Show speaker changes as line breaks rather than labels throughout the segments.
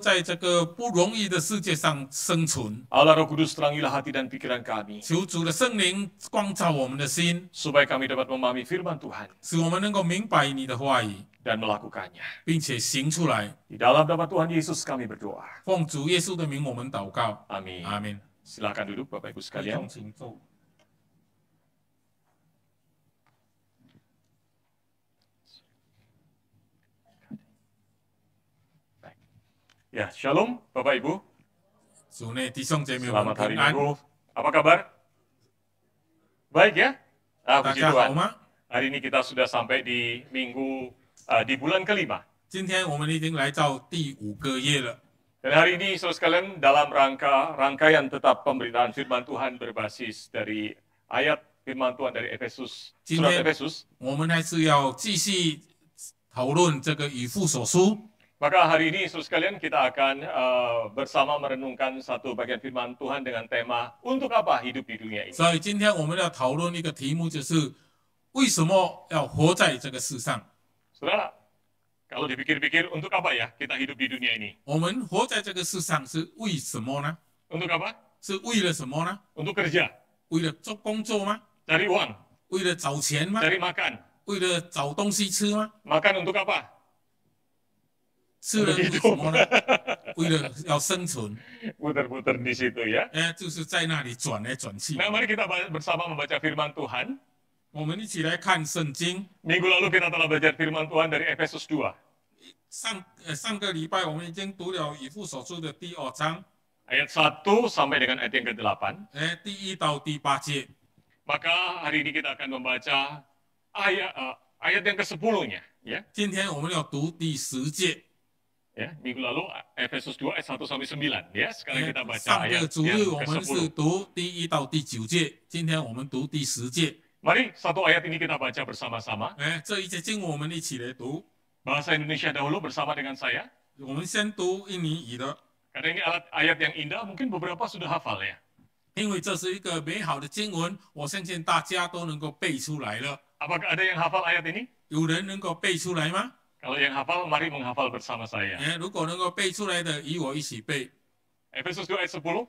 在这个不容易的世界上生存。
Allah Roh Kudus terangilah hati dan pikiran kami,
求主的圣灵光照我们的心，
supaya kami dapat memahami firman Tuhan
使我们能够明白你的话语，
dan melakukannya.
并且行出来。
Di dalam nama Tuhan Yesus kami berdoa.
奉主耶稣的名，我们祷告。
Amin.
阿门。
Silakan duduk Bapak Ibu
一
sekalian.
同请坐。
Ya, Shalom Bapak Ibu.
主内弟兄姐妹们
Selamat
平
hari
安，
Minggu. Apa kabar? Baik ya?
大
Puji
家好
Tuhan.
吗？
Hari ini kita sudah sampai di di bulan kelima.
今天我们已经来到第5个月了。
Dan hari ini saudara sekalian dalam rangkaian tetap pemberitaan firman Tuhan berbasis dari ayat firman Tuhan dari Efesus, surat Efesus.
我们还是要继续讨论这个以弗所书。
Maka hari ini saudara sekalian kita akan bersama merenungkan satu bagian firman Tuhan dengan tema untuk apa hidup di dunia ini.
所以今天我们要讨论一个题目，就是为什么要活在这个世上？
Saudara, kalau dipikir-pikir untuk apa ya kita hidup di dunia ini?
我们活在这个世上是为什么呢？
Untuk apa?
是为了什么呢？
Untuk kerja,
为了做工作吗？
cari uang,
为了找钱吗？
cari makan.
为了找东西吃吗？
Makan untuk apa?
吃了为什么呢？为了要生存，
Putar-putar di situ ya.
就是在那里转来转去。
Nah, mari kita bersama membaca firman Tuhan.
我们一起来看圣经。
Minggu lalu kita telah belajar firman Tuhan dari Efesus 2.
上个礼拜我们已经读了以弗所书的第2章，
Ayat 1 sampai dengan ayat yang ke-8.
第1到第8节。
Maka hari ini kita akan membaca ayat yang ke-10-nya. Ya.
今天我们要读第10节。
Ya, minggu lalu Efesus 2 ayat 1 sampai 9. Ya, sekarang kita baca
上个
ayat
主
yang
日我们是
ke-10.
读第1到第9节，今天我们读第10节。
Mari satu ayat ini kita baca bersama-sama.
这一节经文我们一起来读。
Bahasa Indonesia dahulu bersama dengan saya.
我们先读印尼语的，
Karena ini ayat yang indah, mungkin beberapa sudah hafal ya.
因为这是一个美好的经文，我相信大家都能够背出来了。
Apakah ada yang hafal ayat ini?
有人能够背出来吗？
Kalau yang hafal, mari menghafal bersama saya.
如果能够背出来的，与我一起背。
Efesus 2 ayat 10. 1,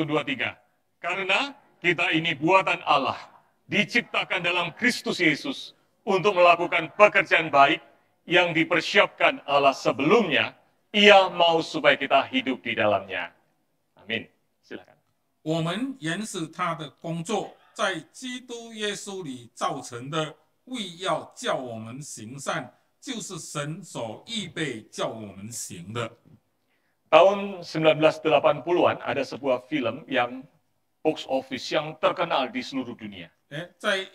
2, 3. Karena kita ini buatan Allah, diciptakan dalam Kristus Yesus untuk melakukan pekerjaan baik yang dipersiapkan Allah sebelumnya. Ia mau supaya kita hidup di dalamnya. Amin. Silakan.
我们原是他的工作，在基督耶稣里造成的，为要叫我们行善，就是神所预备叫我们行的。
Tahun 1980-an ada sebuah film yang box office yang terkenal di seluruh dunia.
在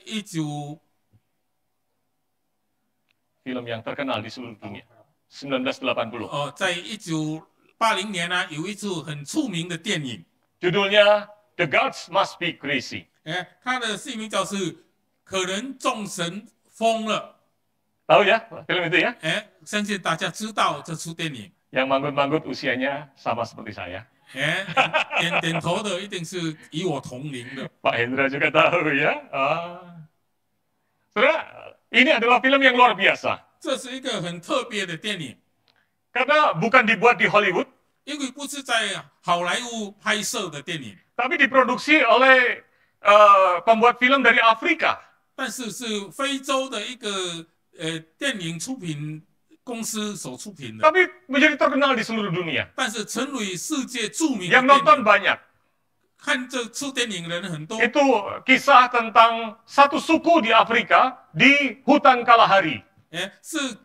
film yang terkenal di seluruh dunia. 1980.
在1980年呢，有一出很出名的电影，
Judulnya The Gods Must Be Crazy.
它的戏名叫是可能众神疯了。
Tahu ya film itu ya?
相信大家知道这出电影。
Yang manggut-manggut usianya sama seperti saya.
点头的一定是与我同龄的。
Pak Hendra juga tahu ya. Saudara, ini adalah film yang luar biasa.
这是一个很特别的电影，
Karena bukan dibuat di Hollywood,
因为不是在好莱坞拍摄的电影，
tapi diproduksi oleh pembuat film dari Afrika.
但是是非洲的一个电影出品公司所出品的，
Tapi menjadi terkenal di seluruh dunia.
但是成为世界著名的
Yang
电
nonton
影。
banyak.
看这出电影的人很多，
Itu kisah tentang satu suku di Afrika di hutan Kalahari.
是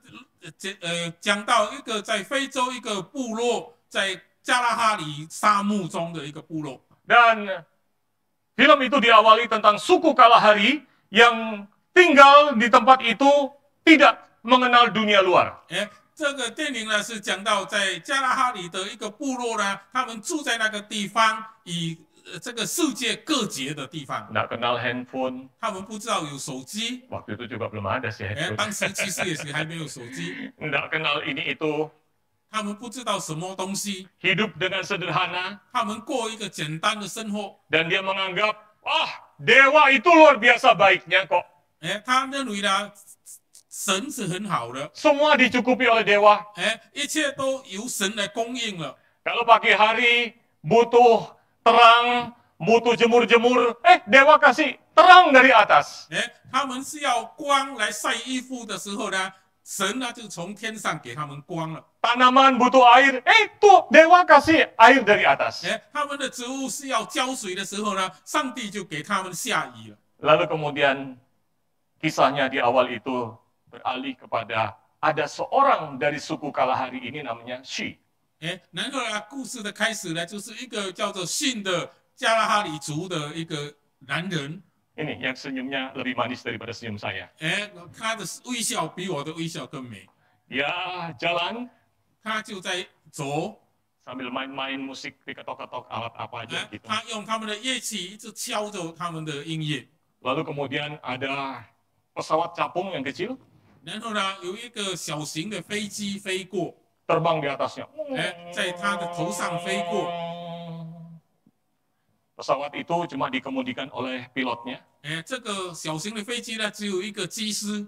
讲到一个在非洲一个部落，在加拉哈里沙漠中的一个部落。
Dan film itu diawali tentang suku Kalahari yang tinggal di tempat itu tidak mengenal dunia luar.
这个电影呢是讲到在加拉哈里的一个部落呢，他们住在那个地方，以这个世界各节的地方，
Nggak kenal handphone.
他们不知道有手机，
Waktu itu juga belum ada sih handphone.
当时其实也是还没有手机，
Nggak kenal ini itu.
他们不知道什么东西，
Hidup dengan sederhana.
他们过一个简单的生活。
Dan dia menganggap, dewa itu luar biasa baiknya kok.
他认为呢，神是很好的，
Semua dicukupi oleh dewa.
一切都由神来供应了。
Kalau pagi hari butuh terang, butuh jemur-jemur, dewa kasih terang dari atas.
他们是要光来晒衣服的时候呢，神呢就从天上给他们光了。
Tanaman butuh air, tuh dewa kasih air dari atas.
他们的植物是要浇水的时候呢，上帝就给他们下雨了。
Lalu kemudian kisahnya di awal itu beralih kepada ada seorang dari suku Kalahari ini namanya Shi.
然后呢，故事的开始呢，就是一个叫做信的加拉哈里族的一个男人。
Ini yang senyumnya lebih manis daripada senyum saya.
他的微笑比我的微笑更美。
Dia jalan
他就在走，
sambil main-main musik, diketok-ketok alat apa aja gitu.
他用他们的乐器一直敲着他们的音乐。
Lalu kemudian ada pesawat capung yang kecil
然后呢，有一个小型的飞机飞过，
terbang di atasnya.
在他的头上飞过。
Pesawat itu cuma dikemudikan oleh pilotnya.
这个小型的飞机呢，只有一个机师。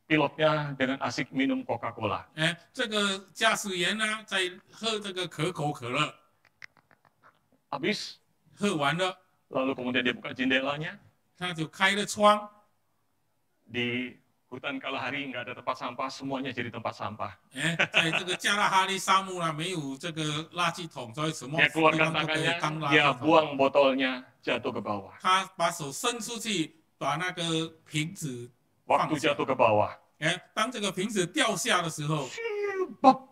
Pilotnya dengan asik minum Coca-Cola.
这个驾驶员呢，在喝这个可口可乐，
Habis,
喝完了，
lalu kemudian dia buka jendelanya.
他就开了窗。
Di hutan Kalahari nggak ada tempat sampah, semuanya jadi tempat sampah.
在这个加拉哈利沙漠呢，没有这个垃圾桶，所以什么
Dia
地
keluarkan
方都可以
tangannya,
当垃
dia
圾桶。
buang botolnya, jatuh ke bawah.
他把手伸出去，把那个瓶子
Waktu
放下。
jatuh ke bawah,
当这个瓶子掉下的时候，
bop.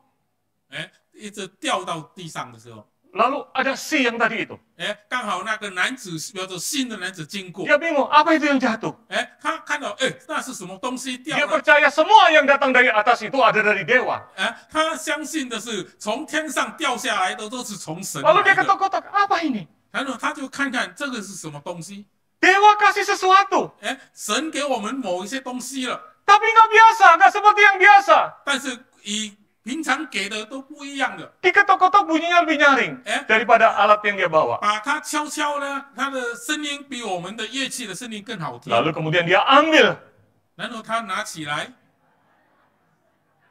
一直掉到地上的时候，
Lalu ada si yang tadi itu.
刚好那个男子叫做新的男子经过，
Dia bingung, apa itu yang jatuh?
他看到，那是什么东西掉
Dia
了？
percaya semua yang datang dari atas itu ada dari dewa.
他相信的是从天上掉下来的都是从神
Lalu
来
dia
的。
ketok-ketok, apa ini?
然后他就看看这个是什么东西，
Dewa kasih sesuatu.
神给我们某一些东西了，
Tapi nggak biasa, nggak seperti yang biasa.
但是与平常给的都不一样的。
Diketok-ketok bunyinya lebih nyaring daripada alat yang dia bawa.
把它敲敲呢，它的声音比我们的乐器的声音更好听。
Lalu kemudian dia ambil.
然后他拿起来，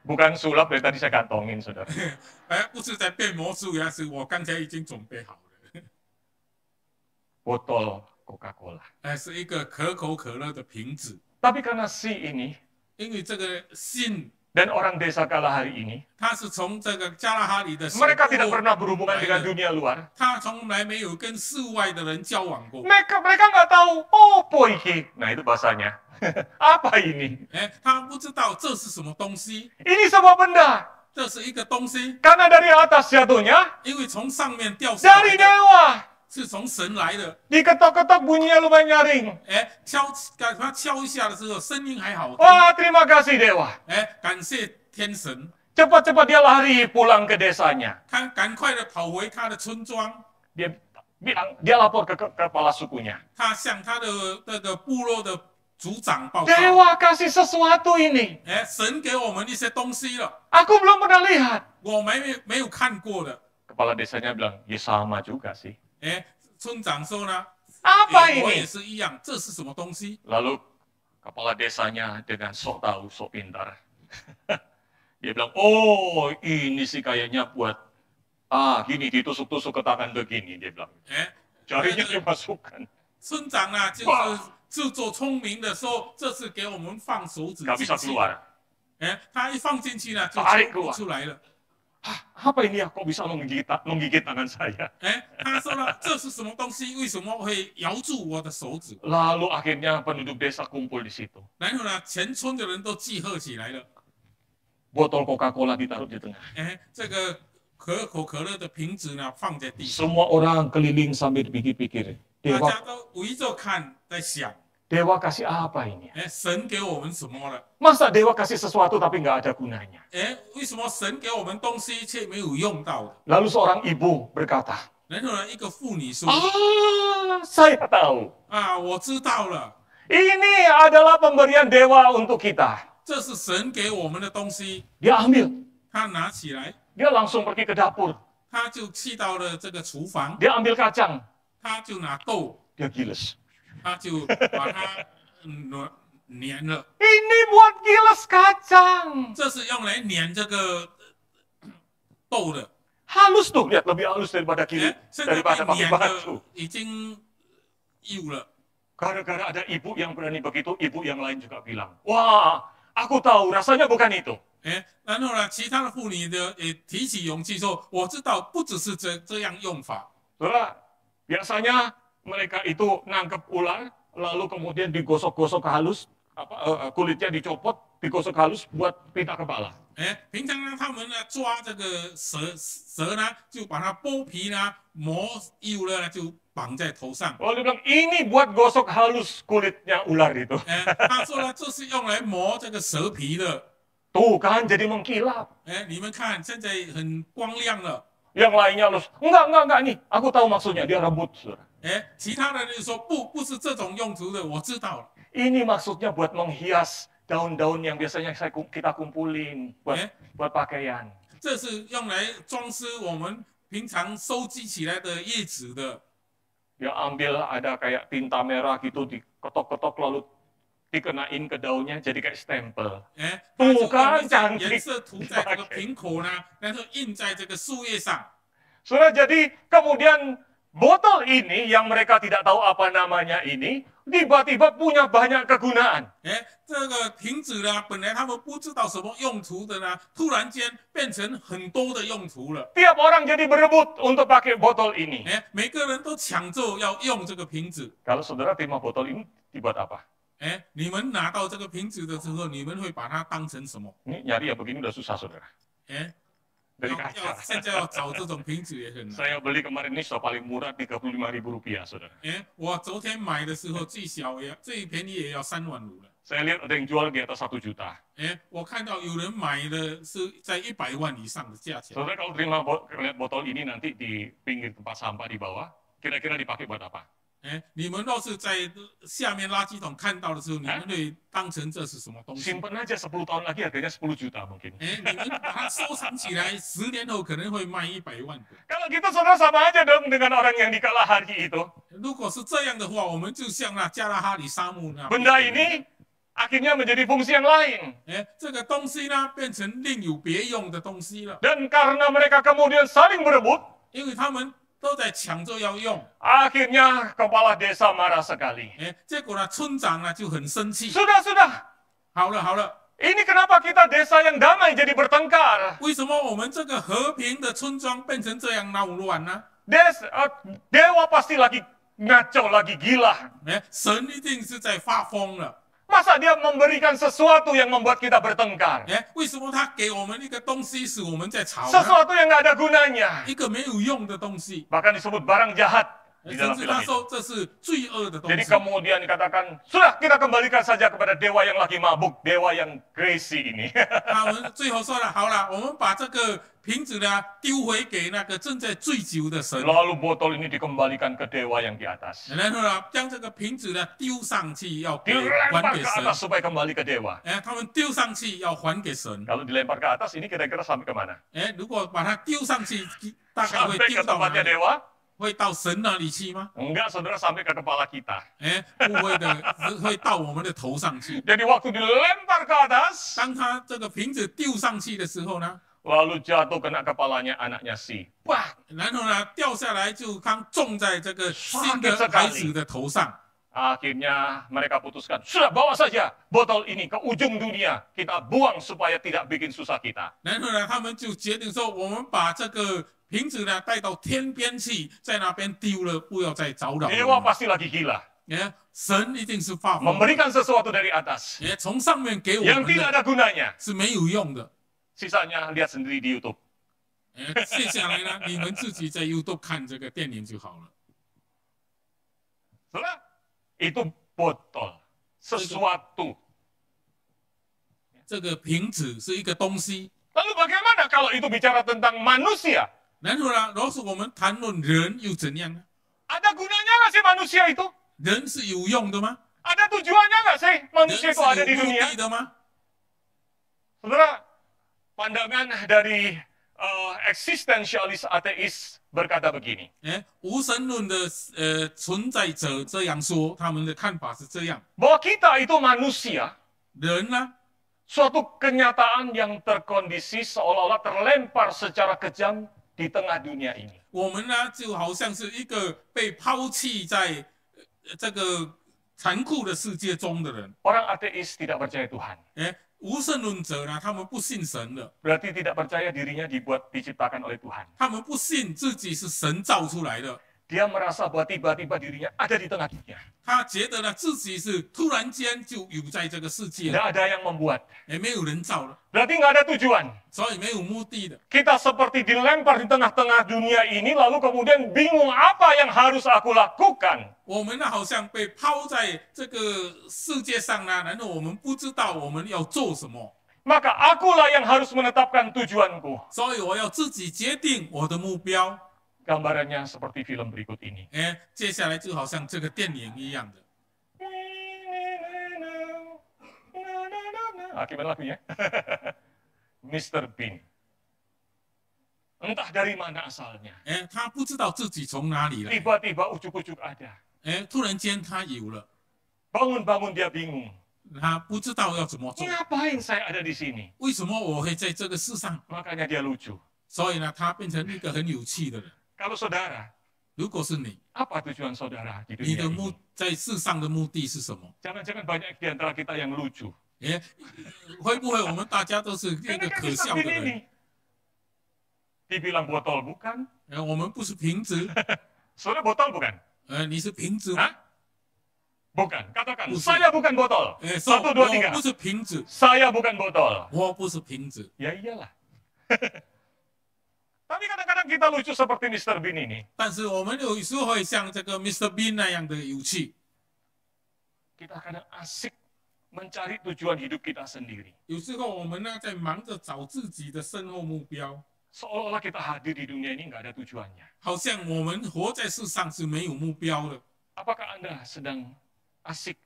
Bukan sulap dari tadi saya kantongin, saudara.
不是在变魔术呀，是我刚才已经准备好了。
Botol Coca-Cola.
是一个可口可乐的瓶子。
Tapi karena si ini
因为这个信，
dan orang desa Kalahari ini,
他是从这个加拉哈里的
mereka tidak pernah berhubungan dengan dunia luar.
他从来没有跟世外的人交往过。
Mereka nggak tahu, oh poiki. Nah itu bahasanya. Apa ini?
他不知道这是什么东西，
Ini sebuah benda.
这是一个东西，
Karena dari atas jatuhnya,
因为从上面掉下来
dari
的，
dewa.
是从神来的。
Diketok-ketok bunyinya lumayan nyaring.
把它敲一下的时候，声音还好听。
Wah, terima kasih dewa.
感谢天神，
Cepat-cepat dia lari pulang ke desanya.
他赶快的跑回他的村庄，
Dia bilang, dia lapor ke kepala sukunya.
他向他的那个部落的族长报告。
Dewa kasih sesuatu ini.
神给我们一些东西了，
Aku belum pernah lihat.
我没有看过的。
Kepala desanya bilang, ya sama juga sih.
村长说呢，
Apa
我也
ini?
是一样，这是什么东西？
Lalu kepala desanya dengan sok tahu, sok pintar. Dia bilang, oh ini sih kayaknya buat, gini ditusuk-tusuk ke tangan begini. Dia bilang, jarinya dimasukkan.
村长呢，就是自作聪明的说，这是给我们放手指
Gak
进
bisa
去。
keluar.
他一放进去呢，就
Tarik
抽不
keluar
出来了。
Apa ini ya? Kok bisa menggigit tangan saya?
他说了，这是什么东西？为什么会咬住我的手指？
Lalu akhirnya penduduk desa kumpul di situ.
然后呢，全村的人都集合起来了。
Botol Coca-Cola ditaruh di tengah.
这个可口可乐的瓶子呢放在地上，
Semua orang keliling sambil pikir-pikir.
大
Dewa,
家都围着看，在想，
Dewa kasih apa ini?
神给我们什么了？
Masa Dewa kasih sesuatu tapi nggak ada gunanya?
为什么神给我们东西却没有用到的？
Lalu seorang ibu berkata,
然后呢，一个妇女说：
saya tahu.
我知道了，
Ini adalah pemberian Dewa untuk kita.
这是神给我们的东西。
Dia ambil.
他拿起来，
Dia langsung pergi ke dapur.
他就去到了这个厨房，
Dia ambil kacang.
他就拿豆，
Dia giles.
他就把它粘了，
Ini buat gilas kacang.
这是用来粘这个豆的。
Halus tuh, lihat lebih halus daripada
哎，现在被
daripada pakai
粘
batu.
的已经有了。
Gara-gara ada ibu yang berani begitu, ibu yang lain juga bilang, wah, aku tahu rasanya bukan itu.
哎，然后呢，其他的妇女呢也提起勇气说：“我知道，不只是这样用法。
Saudara, biasanya mereka itu nangkep ular, lalu kemudian digosok-gosok halus, kulitnya dicopot, digosok halus buat pita kepala.
哎，平常呢，他们呢抓这个蛇呢，就把它剥皮呢，磨油了呢，就绑在头上。
Lalu dia bilang, ini buat gosok halus kulitnya ular itu.
哎，他说呢，这是用来磨这个蛇皮的。
Tuh kan, jadi mengkilap.
哎，你们看，现在很光亮了。
Yang lainnya halus, enggak, ini. Aku tahu maksudnya, dia rebut. Saudara.
哎，其他的人就说不是这种用途的，我知道了。
Ini maksudnya buat menghias daun-daun yang biasanya kita kumpulin buat pakaian.
这是用来装饰我们平常收集起来的叶子的。
Dia ambil ada kayak tinta merah gitu, diketok-ketok lalu dikenain ke daunnya jadi kayak stempel.
哎，
tuh
它
kan
就用
cantik
颜色涂在这个瓶口呢，然后印在这个树叶上。
Saudara, jadi kemudian botol ini yang mereka tidak tahu apa namanya ini, tiba-tiba punya banyak kegunaan.
哎，这个瓶子呢，本来他们不知道什么用途的呢，突然间变成很多的用途了。
Tiap orang jadi berebut untuk pakai botol ini.
哎，每个人都抢着要用这个瓶子。
Kalau saudara terima botol ini, dibuat apa?
哎，你们拿到这个瓶子的时候，你们会把它当成什么？
Ini nyari ya begini udah susah, saudara.
哎，
Dari
要
kaca.
现在要找这种瓶子也很难。
Saya beli kemarin ini sudah paling murah 35.000 rupiah, saudara.
哎，我昨天买的时候最便宜也要3万5了。
Saya lihat ada yang jual di atas 1 juta.
哎，我看到有人买的是在100万以上的价钱。
Saudara kalau lihat botol ini nanti di pinggir tempat sampah di bawah, kira-kira dipakai buat apa?
哎，你们若是在下面垃圾桶看到的时候，你们会当成这是什么东西？
Simpen aja 10 tahun lagi harganya 10 juta mungkin.
哎，你们把它收藏起来，10年后可能会卖100万的。
Kalau gitu saudara sama aja dong dengan orang yang di Kalahari itu.
如果是这样的话，我们就像那加拉哈里沙漠那。
Benda ini akhirnya menjadi fungsi yang lain.
哎，这个东西呢，变成另有别用的东西了，
Dan karena mereka kemudian saling berebut,
因为他们都在抢着要用。
akhirnya kepala desa marah sekali.
哎，结果呢，村长呢就很生气。
Sudah.
好了好了，
Ini kenapa kita desa yang damai jadi bertengkar?
为什么我们这个和平的村庄变成这样闹乱呢？
Dewa pasti lagi ngaco, lagi gila.
哎，神一定是在发疯了。
Masa dia memberikan sesuatu yang membuat kita bertengkar?
哎，为什么他给我们一个东西使我们在吵呢？
Sesuatu yang nggak ada gunanya.
一个没有用的东西，
Bahkan disebut barang jahat di
甚
dalam
至
film
他
itu.
说这是罪恶的东
Jadi
西。
kemudian dikatakan, sudah kita kembalikan saja kepada dewa yang lagi mabuk, dewa yang crazy ini.
他们最后说了，好了，我们把这个瓶子呢丢回给那个正在醉酒的神，
Lalu botol ini dikembalikan ke dewa yang di atas.
然后呢将这个瓶子呢丢上去，要还
Dilempar
给
ke
神。
atas supaya kembali ke dewa.
哎，他们丢上去要还给神。
Kalau dilempar ke atas, ini kira-kira sampai kemana?
哎，如果把它丢上去，大概会
Sampai
丢
ke
到哪
tempatnya
里？
dewa?
会到神那里去吗？
Enggak, saudara, sampai ke kepala kita.
哎，不会的，会到我们的头上去。
Jadi waktu dilempar ke atas,
当他这个瓶子丢上去的时候呢，
lalu jatuh kena kepalanya anaknya si. Wah,
然后呢掉下来就刚中在这个新的孩子的头上。
akhirnya mereka putuskan, sudah bawa saja botol ini ke ujung dunia. Kita buang supaya tidak bikin susah kita.
然后呢，他们就决定说，我们把这个瓶子呢带到天边去，在那边丢了，不要再搅扰我
Dewa
们。
pasti lagi gila.
哎，神一定是发疯，
Memberikan sesuatu dari atas
哎，从上面给我
yang
们
tidak
的
ada gunanya.
是没有用的。
Sisanya lihat sendiri di YouTube.
哎，接下来呢，你们自己在 YouTube 看这个电影就好了。
Saudara, itu botol. Sesuatu.
这个瓶子是一个东西，
Lalu bagaimana kalau itu bicara tentang manusia?
然后呢，若是我们谈论人又怎样呢？
Ada gunanya nggak sih manusia itu?
人是有用的吗？
Ada tujuannya nggak sih
人
manusia
是
itu ada di
有目
dunia?
的的吗？
Saudara, pandangan dari eksistensialis ateis berkata begini.
无神论的存在者这样说，他们的看法是这样：
Bahwa kita itu manusia,
人呢，
suatu kenyataan yang terkondisi seolah-olah terlempar secara kejam di tengah dunia ini.
我们呢就好像是一个被抛弃在这个残酷的世界中的人。
Orang ateis tidak percaya Tuhan.
无神论者呢，他们不信神的，
Berarti tidak percaya dirinya diciptakan oleh Tuhan.
他们不信自己是神造出来的，
Dia merasa bahwa tiba-tiba dirinya ada di tengah dunia.
他觉得呢自己是突然间就有在这个世界
Tidak ada yang membuat.
没有人造了，
Berarti nggak ada tujuan.
所以没有目的的。
Kita seperti dilempar di tengah-tengah dunia ini, lalu kemudian bingung apa yang harus aku lakukan.
我们呢好像被抛在这个世界上呢，然后我们不知道我们要做什么，
Maka akulah yang harus menetapkan tujuanku.
所以我要自己决定我的目标。
Gambarannya seperti film berikut ini.
接下来就好像这个电影一样的。
Akibat lagunya. Mr. Bean. Entah dari mana asalnya.
他不知道自己从哪里来，
Tiba-tiba ujuk-ujuk ada.
突然间他有了，
Bangun-bangun dia bingung.
他不知道要怎么做。
Ngapain saya ada di sini?
为什么我会在这个世上？
Makanya dia lucu.
所以呢，他变成一个很有趣的人。
Kalau saudara,
如果是你，
apa tujuan saudara di
你
dunia
的
ini?
在世上的目的是什么？
Jangan-jangan banyak di antara kita yang lucu.
会不会我们大家都是一
Ini
个
kan
可
Mr.
笑的
Bean
人？
ini. Dibilang botol bukan?
我们不是瓶子，
Saudara botol bukan?
你是瓶子吗？
Hah? Bukan. Katakan,
Bukan.
saya bukan botol.
说
Satu, dua,
我
tiga.
不是瓶子，
Saya bukan botol.
我不是瓶子。
Ya iyalah. Tapi kadang-kadang kita lucu seperti Mr. Bean ini.
但是我们有时候会像这个 Mr. Bean 那样的有趣，
Kita kadang asik mencari tujuan hidup kita sendiri.
有时候我们呢在忙着找自己的生活目标，
Seolah-olah kita hadir di dunia ini nggak ada tujuannya.
好像我们活在世上是没有目标的。
Apakah Anda sedang asik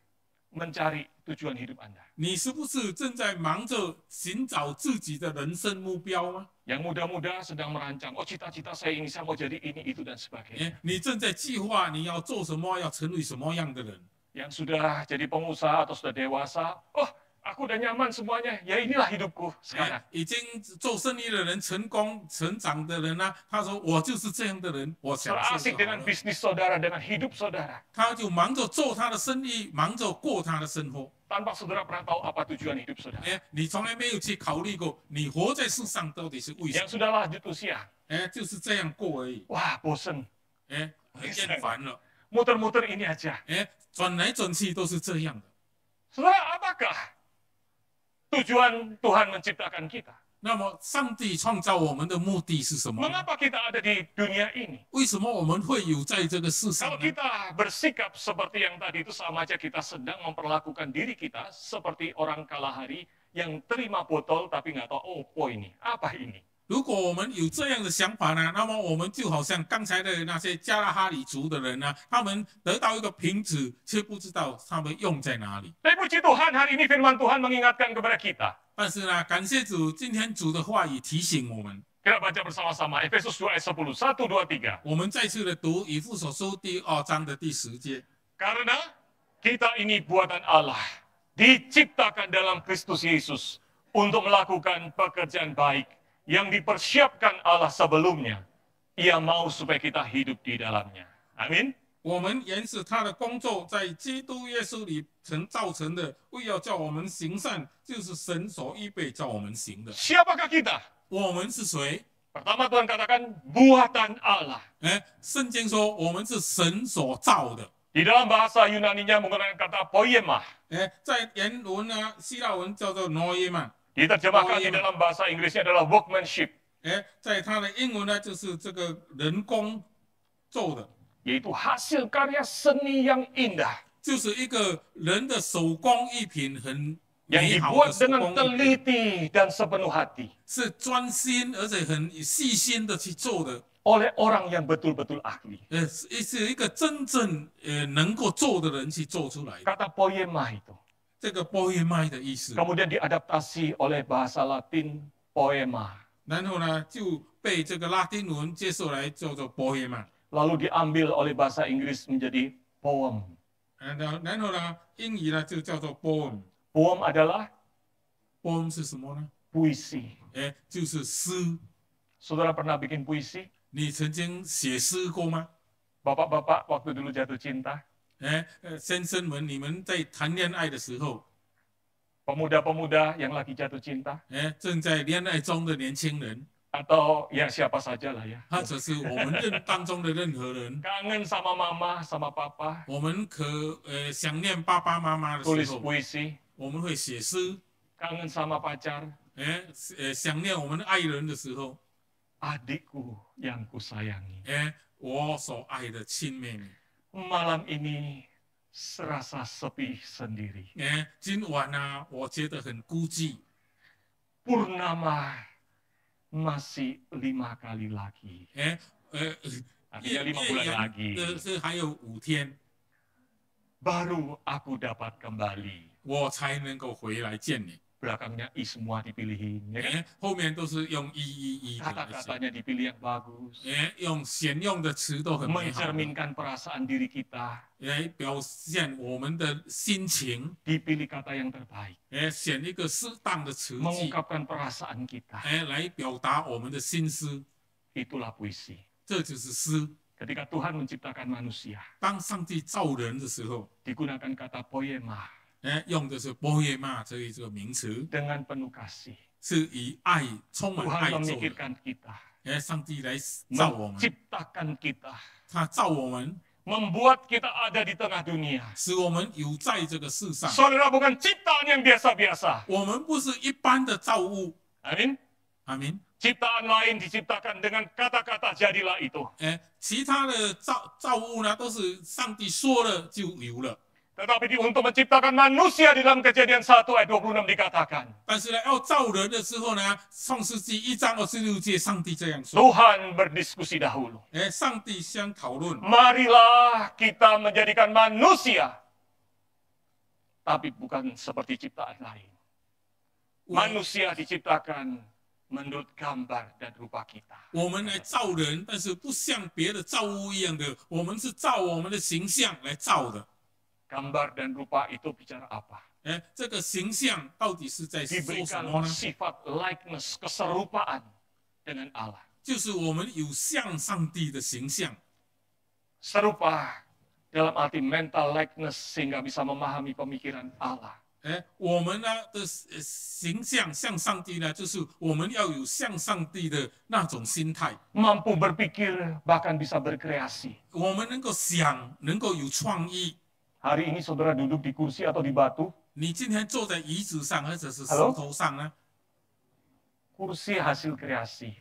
mencari tujuan hidup Anda?
你是不是正在忙着寻找自己的人生目标吗？
Yang muda-muda sedang merancang, oh cita-cita saya ini, saya mau jadi ini, itu, dan sebagainya.
你正在计划你要做什么，要成为什么样的人？
Yang sudah jadi pengusaha atau sudah dewasa, oh aku udah nyaman semuanya, ya inilah hidupku sekarang.
已经做生意的人、成功成长的人呢、他说我就是这样的人，我享
Setelah
受
asik
就好
dengan
了。
bisnis saudara, dengan hidup saudara.
他就忙着做他的生意，忙着过他的生活。
Tanpa saudara pernah tahu apa tujuan hidup saudara.
你从来没有去考虑过，你活在世上到底是为什
Yang sudah lanjut usia,
么？就是这样过而已。
wah bosen.
很厌烦了。
Muter-muter ini aja.
转来转去都是这样的。
Saudara, apakah tujuan Tuhan menciptakan kita?
那么，上帝创造我们的目的是什么？
Mengapa kita ada di dunia ini?
为什么我们会有在这个世上
Kalau
呢？
kita bersikap seperti yang tadi itu, sama aja kita sedang memperlakukan diri kita seperti orang kalahari yang terima botol tapi nggak tahu, oh po ini, apa ini?
如果我们有这样的想法呢，那么我们就好像刚才的那些加拉哈里族的人呢，他们得到一个瓶子，却不知道他们用在哪里。
Tapi puji Tuhan, hari ini firman Tuhan mengingatkan kepada kita.
但是呢，感谢主，今天主的话语提醒我们，
Kita baca bersama-sama Efesus 2 ayat 10. 1, 2, 3.
我们再次的读以弗所书第2章的第10节。
Karena kita ini buatan Allah, diciptakan dalam Kristus Yesus untuk melakukan pekerjaan baik yang dipersiapkan Allah sebelumnya. Ia mau supaya kita hidup di dalamnya. Amin.
我们原是他的工作，在基督耶稣里曾造成的，为要叫我们行善，就是神所预备叫我们行的。
Siapakah kita?
我们是谁？
Pertama Tuhan katakan buatan Allah.
圣经说我们是神所造的。
Di dalam bahasa Yunani-nya menggunakan kata poiema.
在原文呢，希腊文叫做 noema。
Diterjemahkan di dalam bahasa Inggrisnya adalah workmanship.
在它的英文呢，就是这个人工做的，
Yaitu hasil karya seni yang indah.
就是一个人的手工艺品，很
Yang
美好
dibuat
的手
dengan
工艺品，
teliti dan sepenuh hati.
是专心而且很细心的去做的。
Oleh orang yang betul-betul ahli.
是一个真正能够做的人去做出来的。
Kata poiema itu.
这个 poema 的意思，
Kemudian diadaptasi oleh bahasa Latin poema.
然后呢就被这个拉丁文接受来叫做 poema，
lalu diambil oleh bahasa Inggris menjadi poem.
然后呢英语呢就叫做 poem。
Poem adalah
poem 是什么呢？
puisi.
就是诗。
Saudara pernah bikin puisi?
你曾经写诗过吗？
Bapak-bapak waktu dulu jatuh cinta,
先生们，你们在谈恋爱的时候，
pemuda-pemuda yang lagi jatuh cinta,
正在恋爱中的年轻人，
atau ya siapa saja lah ya.
或者是我们当中的任何人，
Kangen sama mama, sama papa,
我们想念爸爸妈妈的
tulis
时候，
puisi.
我们会写诗。
Kangen sama pacar,
想念我们的爱人的时候，
adikku yang kusayangi.
我所爱的亲妹妹，
Malam ini serasa sepi sendiri.
今晚呢，我觉得很孤寂。
Purnama masih 5 kali lagi.
月
Artinya 5 bulan
圆
lagi.
是还有5天，
Baru aku dapat kembali.
我才能够回来见你。
Belakangnya i semua dipilihin. Ya kan?
后面都是用一的来写，
Kata-katanya dipilih yang bagus.
用选用的词都很美好，
Mencerminkan perasaan diri kita.
表现我们的心情，
Dipilih kata yang terbaik.
选一个适当的词句，
Mengungkapkan perasaan kita.
来表达我们的心思，
Itulah puisi.
这就是诗。
Ketika Tuhan menciptakan manusia,
当上帝造人的时候，
digunakan kata poema
用的是波耶玛这个名词，
dengan penuh kasih.
是以爱充满
Tuhan
爱做的。
memikirkan kita,
上帝来造我们，
menciptakan kita,
他造我们，
membuat kita ada di tengah dunia.
使我们有在这个世上。
Saudara bukan ciptaan yang biasa-biasa.
我们不是一般的造物。
Amin.
阿明。
Ciptaan lain diciptakan dengan kata-kata jadilah itu.
其他的造物呢，都是上帝说了就有了。
Tetapi untuk menciptakan manusia di dalam Kejadian 1 ayat 26 dikatakan,
但是呢，要造人的时候呢，创世纪1章26节，上帝这样说。
Tuhan berdiskusi dahulu.
上帝先讨论，
Marilah kita menjadikan manusia, tapi bukan seperti ciptaan lain. Manusia diciptakan menurut gambar dan rupa kita.
我们来造人，但是不像别的造物一样的，我们是照我们的形象来造的。
Gambar dan rupa itu bicara apa?
这个形象到底是在说什
Diberikan
么呢？
sifat likeness, keserupaan dengan Allah.
就是我们有像上帝的形象，
Serupa dalam arti mental likeness sehingga bisa memahami pemikiran Allah.
我们呢的形象像上帝呢，就是我们要有像上帝的那种心态，
Mampu berpikir, bahkan bisa berkreasi.
我们能够想，能够有创意。
Hari ini saudara duduk di kursi atau di batu,
你今天坐在椅子上，或者是石
Hello？
头上呢？
kursi hasil kreasi.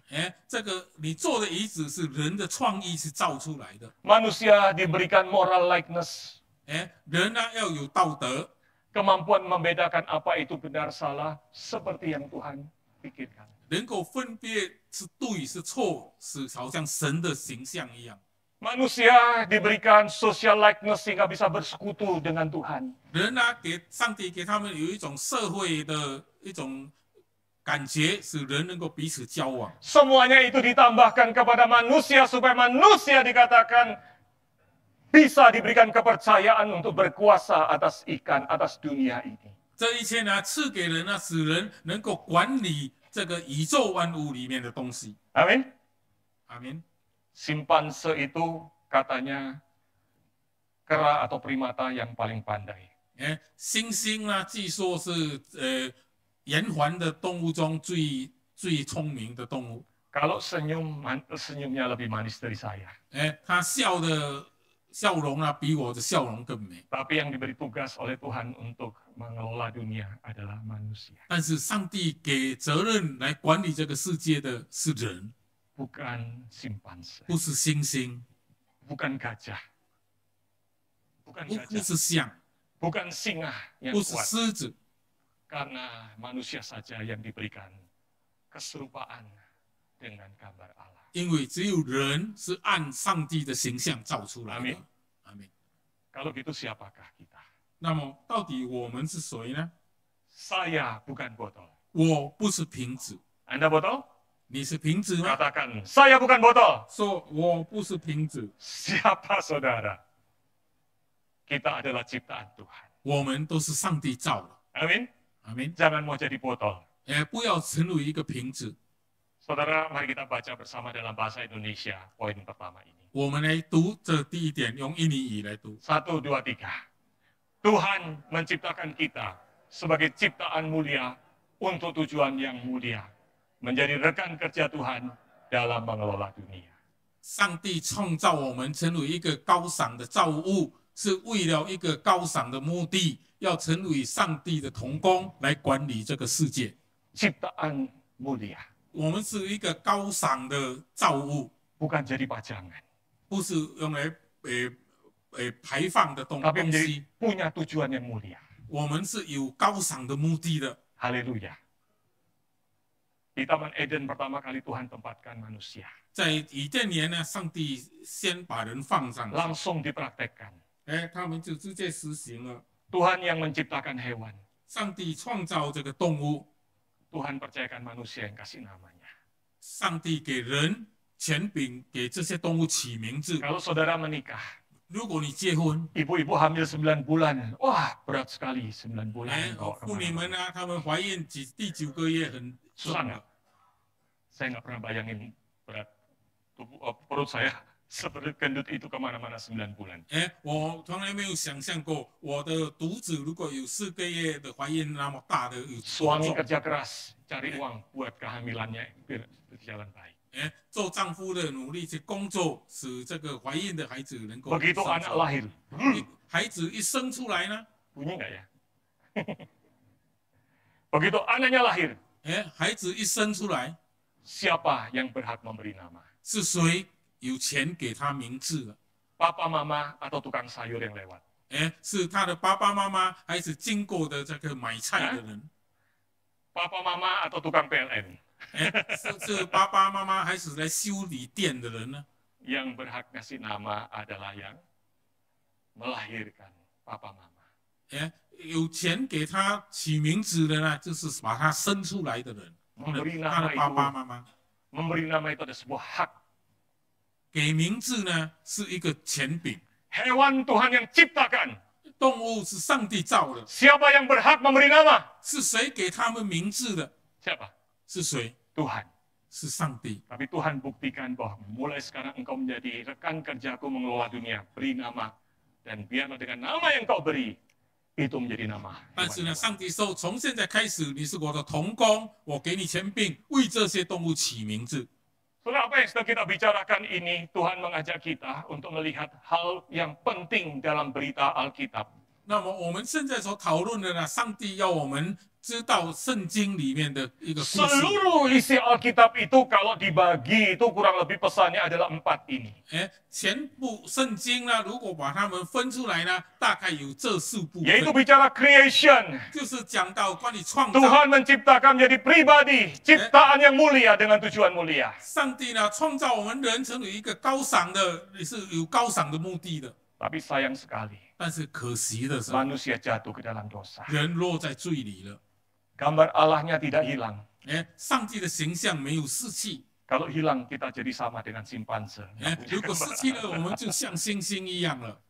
这个你坐的椅子是人的创意是造出来的。
Manusia diberikan moral likeness,
人呢要有道德，
kemampuan membedakan apa itu benar salah, seperti yang Tuhan pikirkan.
能够分别是对是错，是好像神的形象一样。
Manusia diberikan social likeness sehingga bisa bersekutu dengan Tuhan.
人呢，上帝给他们有一种社会的一种感觉，使人能够彼此交往。
Semuanya itu ditambahkan kepada manusia supaya manusia dikatakan bisa diberikan kepercayaan untuk berkuasa atas ikan, atas dunia ini.
这一切呢，赐给人呢，使人能够管理这个宇宙万物里面的东西。
Amin.
阿明。
Simpanse itu katanya kera atau primata yang paling pandai.
猩猩呢，据说是炎黄的动物中最聪明的动物。
Kalau senyumnya lebih manis dari saya.
它笑容呢，比我的笑容更美。
Tapi yang diberi tugas oleh Tuhan untuk mengelola dunia adalah manusia.
但是上帝给责任来管理这个世界的是人，
Bukan simpanse.
不是猩猩，
Bukan gajah. Bukan
不
gajah.
是象，
Bukan singa yang
不是
kuat.
狮子，
Karena manusia saja yang diberikan keserupaan dengan gambar Allah.
因为只有人是按上帝的形象造出来的。
Amin.
阿明。
Kalau gitu siapakah kita?
那么到底我们是谁呢？
Saya bukan botol.
我不是瓶子，
Anda botol?
你是瓶子吗？
Katakan, saya bukan botol.
说我不是瓶子，
Siapa saudara? Kita adalah ciptaan Tuhan.
我们都是上帝造的。
Amin.
阿门。
Jangan mau jadi botol.
不要成为一个瓶子。
Saudara, mari kita baca bersama dalam bahasa Indonesia poin pertama ini.
我们来读这第一点，用印尼语来读。
1, 2, 3. Tuhan menciptakan kita sebagai ciptaan mulia untuk tujuan yang mulia. Menjadi rekan kerja Tuhan dalam mengelola dunia.
上帝创造我们成为一个高尚的造物，是为了一个高尚的目的，要成为上帝的同工来管理这个世界。
Ciptaan mulia.
我们是一个高尚的造物，
Bukan jadi pajangan.
不是用来排放的东
Tapi
西。
menjadi punya tujuan yang mulia.
我们是有高尚的目的的。
Haleluya. Di Taman Eden pertama kali Tuhan tempatkan manusia.
在以甸年呢，上帝先把人放上去，
Langsung dipraktekkan.
他们就直接实行了。
Tuhan yang menciptakan hewan.
上帝创造这个动物，
Tuhan percayakan manusia yang kasih namanya.
上帝给人权柄，给这些动物起名字。
Kalau saudara menikah,
如果你结婚，
ibu-ibu hamil 9 bulan. Wah, berat sekali 9 bulan. bawa
妇女
kemana-mana.
们呢，她们怀孕第9个月很
Susah
重
nggak?
了。
Saya nggak pernah bayangin berat perut saya seperti gendut itu kemana-mana 9 bulan.
我从来没有想象过，我的肚子如果有4个月的怀孕那么大的有多
Suami
重。
kerja keras, cari uang buat kehamilannya biar berjalan baik.
做丈夫的努力去工作，使这个怀孕的孩子能够
Begitu
生
anak
出
lahir,
孩子一生出来呢，
bunyi nggak ya? Begitu anaknya lahir,
孩子一生出来，
siapa yang berhak memberi nama?
是谁有钱给他名字的？
Papa, mama, atau tukang sayur yang lewat?
是他的爸爸妈妈，还是经过的这个买菜的人？
Papa, mama, atau tukang PLN?
是爸爸妈妈，还是来修理店的人呢？
Yang berhak ngasih nama adalah yang melahirkan papa, mama.
有钱给他起名字的呢，就是把他生出来的人，
Memberi
他
nama
的爸爸
itu,
妈妈。
memberi nama itu ada sebuah hak.
给名字呢是一个权柄，
Hewan Tuhan yang ciptakan.
动物是上帝造的，
Siapa yang berhak memberi nama?
是谁给他们名字的？
Siapa?
是谁？
Tuhan.
是上帝。
Tapi Tuhan buktikan bahwa mulai sekarang engkau menjadi rekan kerjaku mengelola dunia. Beri nama. Dan biarlah dengan nama yang kau beri, itu menjadi nama.
但是呢，
hewan-hewan.
上帝说，从现在开始，你是我的同工，我给你权柄，为这些动物起名字。
Saudara, apa yang sedang kita bicarakan ini, Tuhan mengajak kita untuk melihat hal yang penting dalam berita Alkitab.
那么我们现在所讨论的呢，上帝要我们知道圣经里面的一个故事。
Seluruh isi Alkitab itu kalau dibagi, itu kurang lebih pesannya adalah 4 ini.
全部圣经呢，如果把它们分出来呢，大概有这4部
Yaitu
分，
bicara creation.
就是讲到关于创造。
Tuhan menciptakan menjadi pribadi, ciptaan yang mulia dengan tujuan mulia.
上帝呢，创造我们人成为一个高尚的，也是有高尚的目的的。
Tapi sayang sekali,
但是可惜的是，
manusia jatuh ke dalam dosa.
人落在罪里了。
Gambar Allahnya tidak hilang.
上帝的形象没有失去。
Kalau hilang, kita jadi sama dengan simpanse.
如果失去了，我们就像猩猩一样了。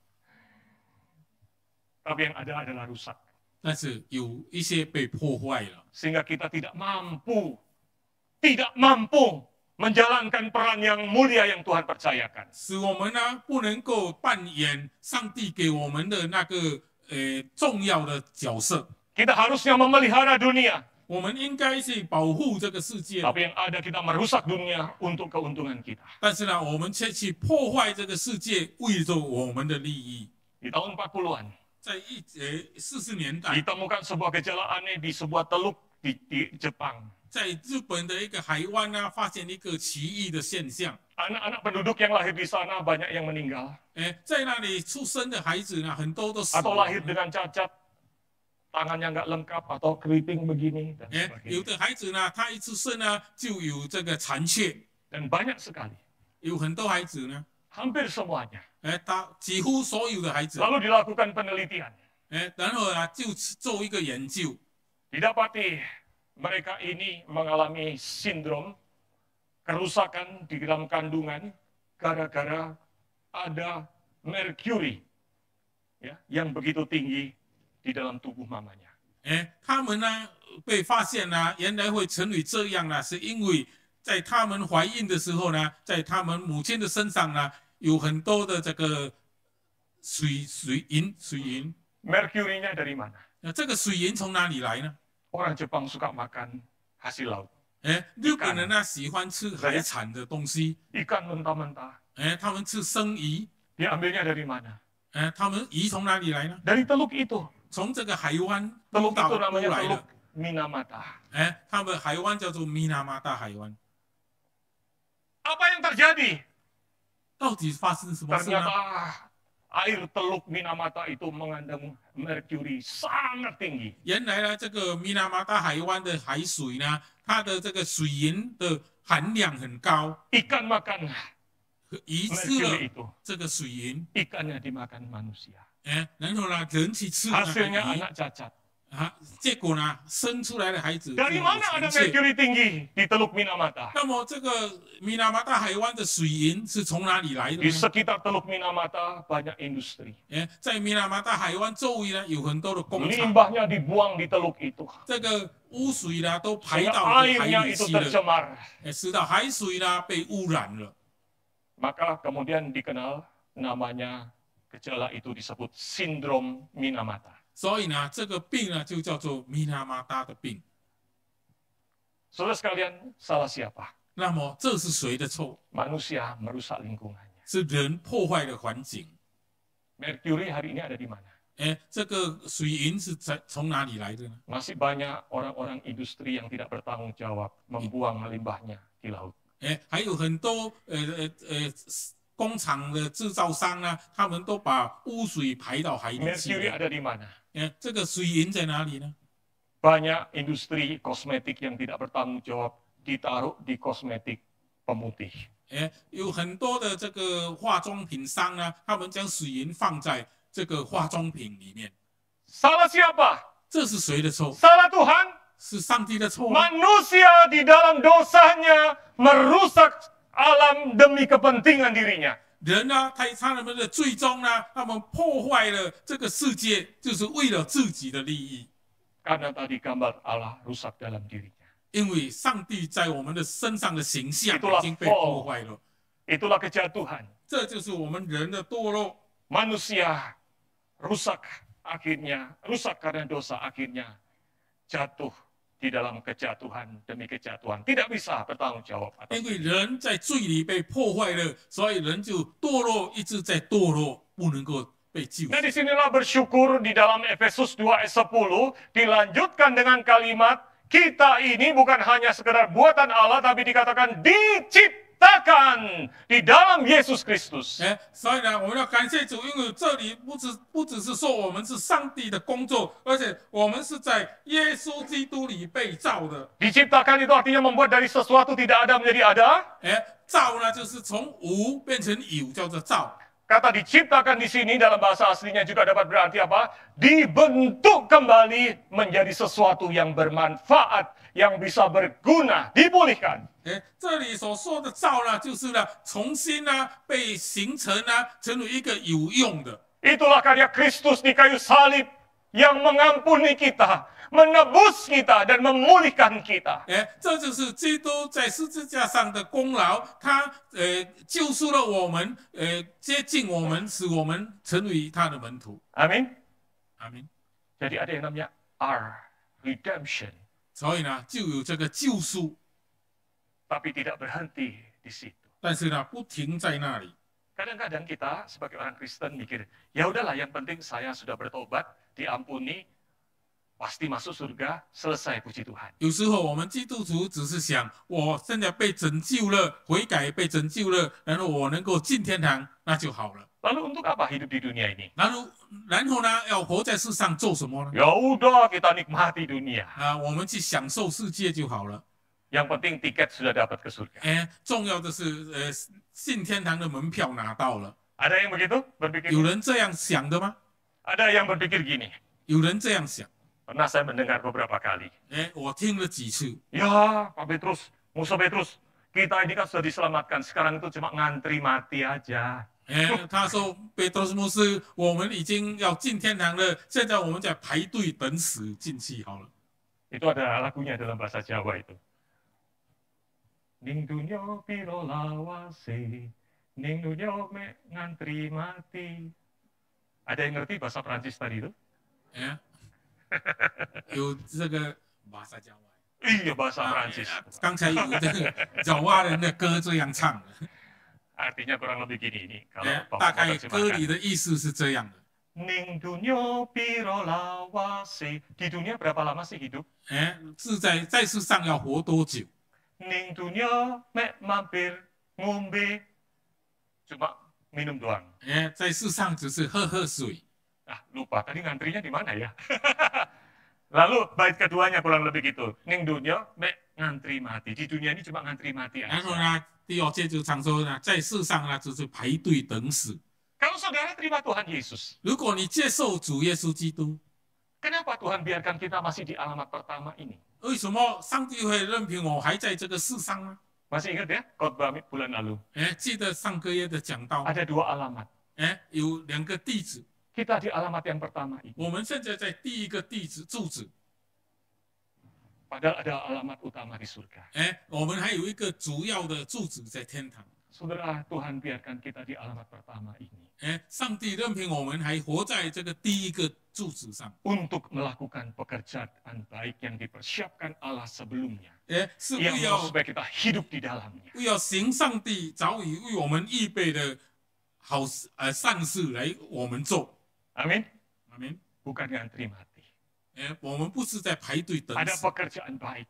Tapi yang ada adalah rusak.
但是有一些被破坏了，
Sehingga kita tidak mampu menjalankan peran yang mulia yang Tuhan percayakan.
使我们呢不能够扮演上帝给我们的那个重要的角色。
Kita harusnya memelihara dunia.
我们应该去保护这个世界，
Tapi yang ada kita merusak dunia untuk keuntungan kita.
但是呢，我们却去破坏这个世界，为着我们的利益。
Di tahun 40-an,
在40年代，
ditemukan sebuah gejala aneh di sebuah teluk di Jepang.
在日本的一个海湾呢，发现一个奇异的现象。
Anak-anak penduduk yang lahir di sana banyak yang meninggal.
在那里出生的孩子呢，很多都死
Atau
亡
lahir dengan cacat, tangannya nggak lengkap, atau keriting begini, dan
有
sebagainya.
的孩子呢，他一出生呢就有这个残缺，
Dan banyak sekali.
有很多孩子呢，
Hampir semuanya.
几乎所有的孩子，
Lalu dilakukan penelitian.
然后呢就做一个研究，
Didapati mereka ini mengalami sindrom kerusakan di dalam kandungan gara-gara ada merkuri ya, yang begitu tinggi di dalam tubuh mamanya.
他们呢被发现呢，原来会成为这样呢，是因为在他们怀孕的时候呢，在他们母亲的身上呢，有很多的这个水银。
Merkurinya dari mana?
这个水银从哪里来呢？
Orang Jepang suka makan hasil laut.
日本人呢喜欢吃海产的东西，
Ikan mentah-mentah.
他们吃生鱼，
Diambilnya dari mana?
他们鱼从哪里来呢？
Dari teluk itu.
从这个海湾
Teluk
岛
itu
出
namanya
来
teluk
的。
Minamata.
他们海湾叫做米纳马大海湾。
Apa yang terjadi?
到底发生什么事呢？
Ternyata air teluk Minamata itu mengandung merkuri sangat tinggi.
原来呢，这个米纳马大海湾的海水呢，它的这个水银的含量很高，
Ikan makan
遗失
merkuri
了
itu.
这个水银，
Ikannya dimakan manusia.
然后呢，人去吃那个
Hasilnya
鱼
anak cacat.
结果呢，生出来的孩子就
Dari
有
mana ada
残缺。
merkuri tinggi di teluk Minamata?
那么这个米纳马大海湾的水银是从哪里来的
Di
呢？
sekitar teluk Minamata banyak industri.
在米纳马大海湾周围呢，有很多的工厂，
Limbahnya dibuang di teluk itu.
这个污水呢都排
Sehingga
到海
airnya
里
itu
去了，
tercemar.
使到海水呢被污染了。
Maka kemudian dikenal namanya gejala itu disebut sindrom Minamata.
所以呢，这个病呢就叫做米纳马大的病。
Saudara sekalian, salah siapa?
那么这是谁的错？
Manusia merusak lingkungannya.
是人破坏了环境。
Merkuri hari ini ada di mana?
这个水银是从哪里来的呢？
Masih banyak orang-orang industri yang tidak bertanggung jawab membuang limbahnya di laut.
还有很多工厂的制造商呢，他们都把污水排到海里去
Merkuri
了。
ada di mana?
这个水银在哪里呢？
Banyak industri kosmetik yang tidak bertanggung jawab ditaruh di kosmetik pemutih.
有很多的这个化妆品商呢，他们将水银放在这个化妆品里面，
Salah siapa?
这是谁的错？
Salah Tuhan.
是上帝的错吗？
Manusia di dalam dosanya merusak alam demi kepentingan dirinya.
人呢，他们的最终呢，他们破坏了这个世界，就是为了自己的利益。
Karena tadi gambar Allah rusak dalam dirinya.
因为上帝在我们的身上的形象
Itulah
已经被破坏了，
Itulah kejatuhan.
这就是我们人的堕落。
Manusia rusak karena dosa akhirnya jatuh di dalam kejatuhan demi kejatuhan. Tidak bisa bertanggung jawab.
因为人在罪里被破坏了，所以人就堕落，一直在堕落，不能够被救。
Nah disinilah bersyukur di dalam Efesus 2 ayat 10 dilanjutkan dengan kalimat kita ini bukan hanya sekedar buatan Allah tapi dikatakan diciptakan di dalam Yesus Kristus.
所以呢，我们要感谢主，因为这里不只是说我们是上帝的工作，而且我们是在耶稣基督里被造的。
Diciptakan itu artinya membuat dari sesuatu tidak ada menjadi ada.
造呢，就是从无变成有，叫做造。
Kata diciptakan di sini dalam bahasa aslinya juga dapat berarti apa? Dibentuk kembali menjadi sesuatu yang bermanfaat, yang bisa berguna, dipulihkan.
这里所说的造呢，就是呢，重新呢被形成呢，成为一个有用的。
Itulah karya Kristus di kayu salib yang mengampuni kita, menebus kita dan memulihkan kita.
这就是基督在十字架上的功劳，他救赎了我们，接近我们，使我们成为他的门徒。
Amin.
阿明。
Jadi ada yang namanya R, redemption.
所以呢，就有这个救赎，
Tapi tidak berhenti di situ.
但是呢，不停在那里。
Kadang-kadang kita sebagai orang Kristen mikir, ya udahlah yang penting saya sudah bertobat, diampuni, pasti masuk surga, selesai puji Tuhan.
有时候我们基督徒只是想，我现在被拯救了，悔改被拯救了，然后我能够进天堂，那就好了。
Lalu untuk apa hidup di dunia ini?
然后呢，要活在世上做什么呢？
Ya udah kita nikmati dunia.
我们去享受世界就好了。
Yang penting tiket sudah dapat ke surga.
重要的是，进天堂的门票拿到了。
Ada yang begitu? Berpikir?
有人这样想的吗？
Ada yang berpikir gini.
有人这样想。
Pernah saya mendengar beberapa kali.
我听了几次。
Ya Pak Petrus, Musa Petrus, kita ini kan sudah diselamatkan, sekarang itu cuma ngantri mati aja.
他说贝多斯牧师，我们已经要进天堂了，现在我们在排队等死进去好了。
Itu ada lagunya dalam bahasa Jawa itu. Ning dunyo piro lawase, ning dunyo me ngantri mati. Ada yang ngerti bahasa Prancis tadi itu?
有这个bahasa Jawa。
Iya, bahasa Prancis.
刚才有这个爪哇人的歌这样唱的。
Artinya kurang lebih gini ini. Kalau
大
Bapak
概歌里
terjemahkan.
的意思是这样的。
Ning dunyo piro lawase. Di dunia berapa lama sih hidup?
是在世上要活多久？
Ning dunyo me mampir ngombe. Cuma minum doang.
在世上只是喝水。
Ah, lupa tadi ngantrinya di mana ya? Lalu bait keduanya kurang lebih gitu. Ning dunyo me ngantri mati. Di dunia ini cuma ngantri mati
然后
aja.
呢，第二节就常说呢，在世上呢，只是排队等死。
Kalau saudara terima Tuhan Yesus,
如果你接受主耶稣基督，
kenapa Tuhan biarkan kita masih di alamat pertama ini?
为什么上帝会任凭我还在这个世上呢？
Masih ingat ya khotbah bulan lalu?
记得上个月的讲道，
Ada 2 alamat.
有2个地址，
Kita di alamat yang pertama ini.
我们现在在第一个地址住址，
Padahal ada alamat utama di surga.
我们还有一个主要的住址在天堂。
Saudara, Tuhan biarkan kita di alamat pertama ini.
上帝任凭我们还活在这个第一个住址上，
Untuk melakukan pekerjaan baik yang dipersiapkan Allah sebelumnya.
是
Yang
为
mau
要
supaya kita hidup di dalamnya.
为要行上帝早已为我们预备的好善事来我们做。
Amin.
阿门。
Bukan ngantri mati.
我们不是在排队等
Ada
死，
pekerjaan baik.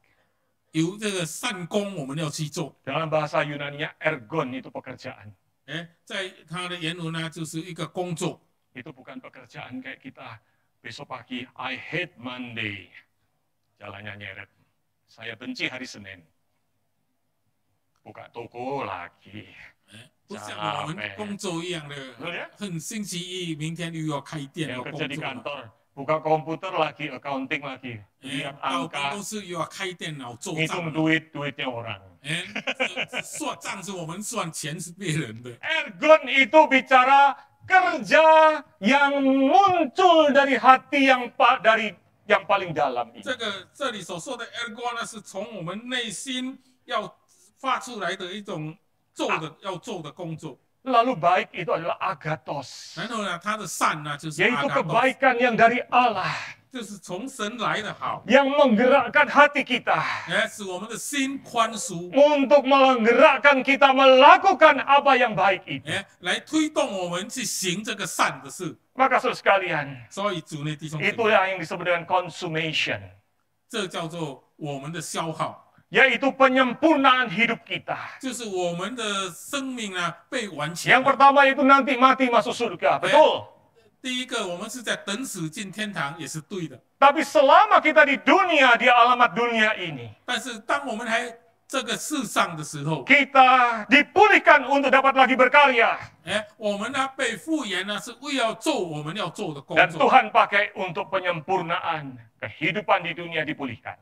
有这个善功我们要去做。
Dalam bahasa Yunani-nya ergon itu pekerjaan.
在他的原文呢，就是一个工作，
Itu bukan pekerjaan kayak kita besok pagi, I hate Monday. Jalannya nyeret. Saya benci hari Senin. Buka toko lagi.
不像我们工作一样的，恨星期一明天又要开店要
Yang
工
kerja di
作了，
kantor, buka komputer lagi, accounting lagi. Lihat
到办
angka,
公室又要开电脑做
ngitung
账，
duit, duitnya orang.
算账是我们算，钱是别人的。
Ergon itu bicara kerja yang muncul dari hati yang paling dalam ini.
这里所说的 ergo 呢，是从我们内心要发出来的一种要做的工作。
Lalu baik itu adalah agathos.
然后呢，它的善呢，就是
Yaitu
agathos，
kebaikan yang dari Allah.
就是从神来的好，
Yang menggerakkan hati kita.
使我们的心宽恕，
Untuk menggerakkan kita melakukan apa yang baik itu.
来推动我们去行这个善的事。
Maka saudara sekalian,
所以主内弟兄姐妹，
itulah yang disebut dengan consummation.
这叫做我们的消耗，
Yaitu penyempurnaan hidup kita.
就是我们的生命呢被完全
Yang
了。
pertama itu nanti mati masuk surga. Betul.
第一个，我们是在等死进天堂，也是对的。
Tapi selama kita di dunia, di alamat dunia ini,
但是当我们还这个世上的时候，
kita dipulihkan untuk dapat lagi berkarya.
我们呢被复原呢是为要做我们要做的工
Dan
作。
Tuhan pakai untuk penyempurnaan kehidupan di dunia dipulihkan.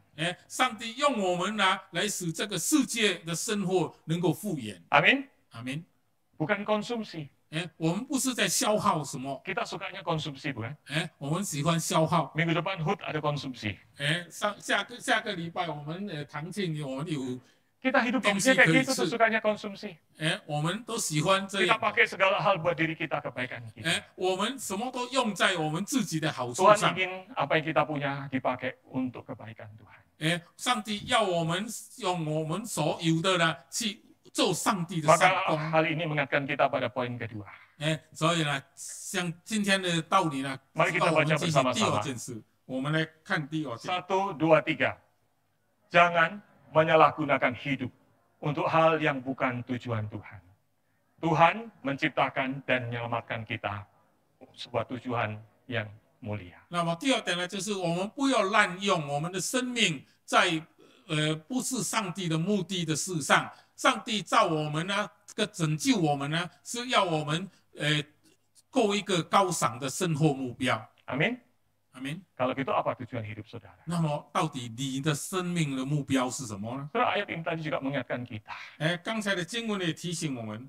上帝用我们呢来使这个世界的生活能够复原。
Amin.
阿门。
Bukan konsumsi.
我们不是在消耗什么，
Kita sukanya konsumsi, bukan?
我们喜欢消耗。
Minggu depan HUT ada konsumsi.
下个礼拜我们堂庆我们有，
Kita hidup di dunia kayak gitu tuh sukanya konsumsi.
我们都喜欢这
Kita
样。
pakai segala hal buat diri kita, kebaikan kita.
我们什么都用在我们自己的好处
Tuhan
上。
ingin apa yang kita punya dipakai untuk kebaikan Tuhan.
上帝要我们用我们所有的呢去做上帝的善
Maka
功。
hal ini mengingatkan kita pada poin kedua.
所以呢，像今天的道理呢，
Mari
知
kita
道我们
baca
进行第
bersama-sama.
二件事。我们来看第二件。
1, 2, 3. Jangan menyalahgunakan hidup untuk hal yang bukan tujuan Tuhan. Tuhan menciptakan dan menyelamatkan kita sebuah tujuan yang mulia.
那么第二点呢，就是我们不要滥用我们的生命在不是上帝的目的的事上。上帝造我们呢，这个拯救我们呢，是要我们过一个高尚的生活目标。
Amin.
阿门。
Kalau gitu apa tujuan hidup saudara?
那么，到底你的生命的目标是什么呢？
Saudara, ayat ini tadi juga mengingatkan kita.
刚才的经文也提醒我们，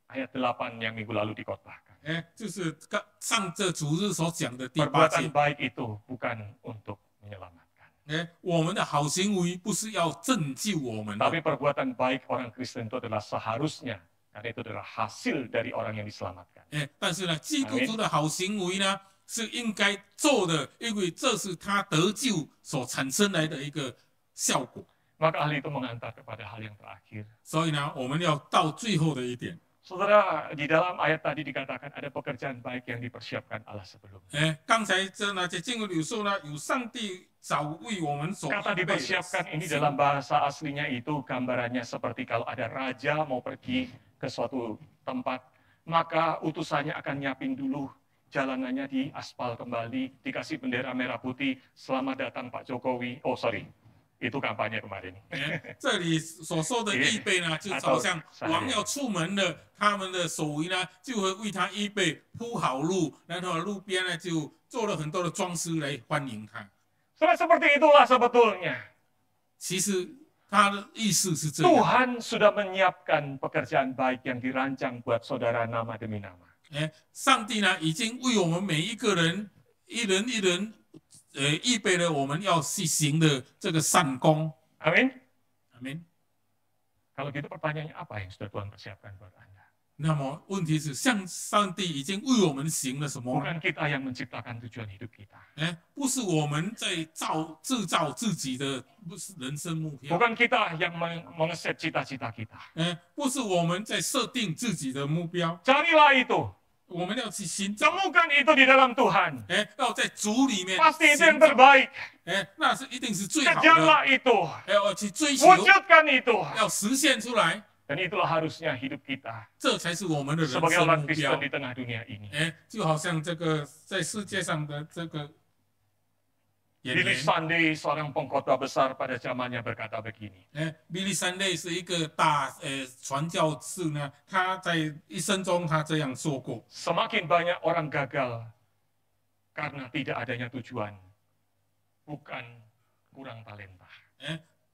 Ayat 8 yang minggu lalu dikotbahkan.
就是上这主日所讲的第8
Perbuatan
节，
baik itu bukan untuk menyelamatkan.
我们的好行为不是要拯救我们的，
Tapi perbuatan baik orang Kristen itu adalah seharusnya, karena itu adalah hasil dari orang yang diselamatkan.
但是呢，基督徒的好行为呢是应该做的，因为这是他得救所产生来的一个效果。
Maka hal itu mengantar kepada hal yang terakhir.
所以呢，我们要到最后的一点，
Saudara, di dalam ayat tadi dikatakan ada pekerjaan baik yang dipersiapkan Allah sebelumnya.
刚才这那些经文里说呢，有上帝早为我们所
Kata
预备的
dipersiapkan ini dalam bahasa aslinya itu gambarannya seperti kalau ada raja mau pergi ke suatu tempat, maka utusannya akan nyiapin dulu jalanannya di aspal kembali, dikasih bendera merah putih, selamat datang Pak Jokowi. Oh sorry, itu kampanye kemarin.
这里所说的预备呢，就好像王要出门了，他们的守卫呢就会为他预备铺好路，然后路边呢就做了很多的装饰来欢迎他。
Seperti itulah sebetulnya.
其实他的意思是这样，
Tuhan sudah menyiapkan pekerjaan baik yang dirancang buat saudara nama demi nama.
上帝呢已经为我们每一个人一人预备了我们要去行的这个善功。
Amin.
阿门。
Kalau gitu pertanyaannya apa yang sudah Tuhan persiapkan buat Anda?
那么问题是，像上帝已经为我们行了什么呢？
Bukan kita yang menciptakan tujuan hidup kita.
不是我们在制造自己的不是人生目标，
Bukan kita yang mengeset cita-cita kita.
不是我们在设定自己的目标，
Carilah itu.
我们要去寻找，
Temukan itu di dalam Tuhan.
要在主里面
Pasti itu yang
寻找，
terbaik.
那是一定是最好的，
Kejarlah itu.
要去追求，
Wujudkan itu.
要实现出来，
Dan itulah harusnya hidup kita
这才是我们的人
sebagai
生
orang
目
Kristen
标。
di tengah dunia ini.
就好像这个在世界上的这个演
Billy
员，
Sunday, seorang pengkhotbah besar pada zamannya berkata begini.
Billy Sunday 是一个大传教士呢，他在一生中他这样说过。
Semakin banyak orang gagal karena tidak adanya tujuan, bukan kurang talenta.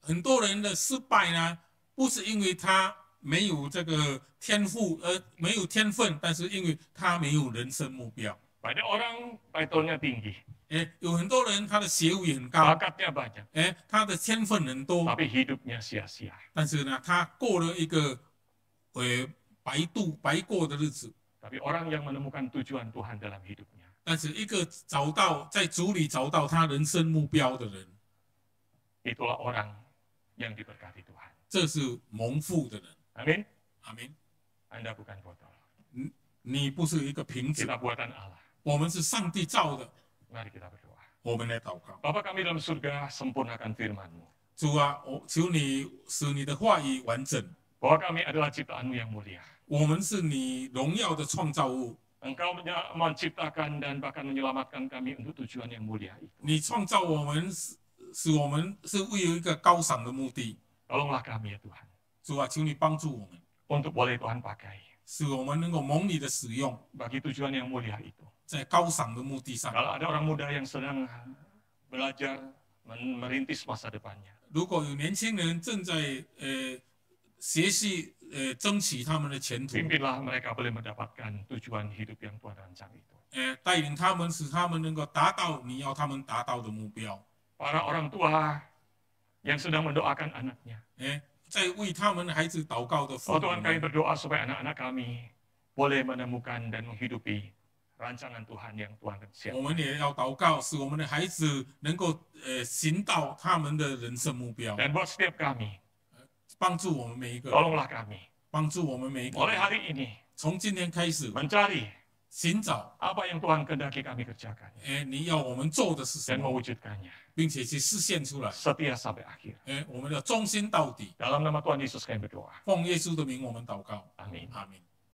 很多人的失败呢，不是因为他没有这个天赋，没有天分，但是因为他没有人生目标。
Banyak orang titulnya tinggi,
有很多人他的学位很高，
bakatnya banyak,
他的天分很多，
tapi hidupnya sia-sia.
但是呢，他过了一个白过的日子。
Tapi orang yang menemukan tujuan Tuhan dalam hidupnya,
但是一个找到在主里找到他人生目标的人，
itulah orang yang diberkati Tuhan.
这是蒙福的人。
Amin.
阿门。
Anda bukan botol.
你不是一个瓶子，
Kita buatan Allah.
我们是上帝造的。
Mari kita berdoa.
我们来祷告，
Bapa kami dalam surga, sempurnakan firman-Mu.
主啊，我求你使你的话语完整。
Bahwa kami adalah ciptaan-Mu yang mulia.
我们是你荣耀的创造物，
Engkau menciptakan dan bahkan menyelamatkan kami untuk tujuan yang mulia itu.
你创造我们使我们是为了一个高尚的目的。
Tolonglah kami ya Tuhan,
主啊，求你帮助我们，
untuk boleh Tuhan pakai
使我们能够蒙你的使用，
bagi tujuan yang mulia itu.
在高尚的目的上。
Kalau ada orang muda yang sedang belajar merintis masa depannya,
如果有年轻人正在学习争取他们的前途，
pimpinlah mereka boleh mendapatkan tujuan hidup yang Tuhan rancang itu.
带领他们，使他们能够达到你要他们达到的目标。
Para orang tua yang sedang mendoakan anaknya,
在为他们孩子祷告的父
oh
母
Tuhan kami
们，
berdoa supaya anak-anak kami boleh menemukan dan menghidupi rancangan Tuhan yang Tuhan
我
siapkan.
们也要祷告，使我们的孩子能够行到他们的人生目标，
Dan buat setiap kami,
帮助我们每一个，
tolonglah kami
帮助我们每一个
mulai
人。
hari ini
从今天开始，
mencari
寻找
apa yang Tuhan kehendaki kami kerjakan
你要我们做的是什
dan
么，
mewujudkannya
并且去实现出来。
setia sampai akhir.
我们要忠心到底。
Dalam nama Tuhan Yesus kami berdoa.
奉耶稣的名，我们祷告，
Amin.
阿门。